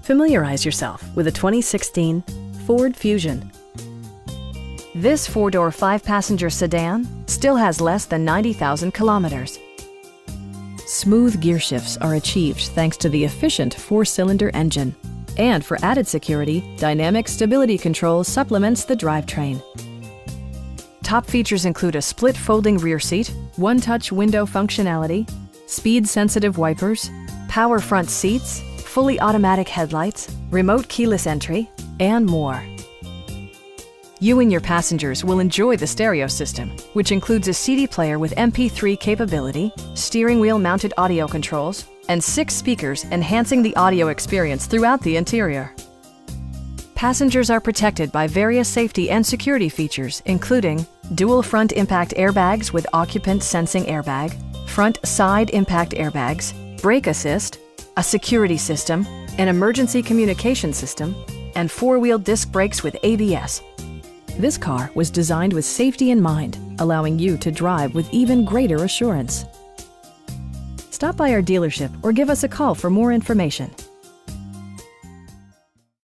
Familiarize yourself with a 2016 Ford Fusion. This four-door, five-passenger sedan still has less than 90,000 kilometers. Smooth gear shifts are achieved thanks to the efficient four-cylinder engine. And for added security, dynamic stability control supplements the drivetrain. Top features include a split folding rear seat, one-touch window functionality, speed-sensitive wipers, power front seats, fully automatic headlights, remote keyless entry, and more. You and your passengers will enjoy the stereo system, which includes a CD player with MP3 capability, steering wheel mounted audio controls, and 6 speakers enhancing the audio experience throughout the interior. Passengers are protected by various safety and security features, including dual front impact airbags with occupant sensing airbag, front side impact airbags, brake assist, a security system, an emergency communication system, and 4-wheel disc brakes with ABS. This car was designed with safety in mind, allowing you to drive with even greater assurance. Stop by our dealership or give us a call for more information.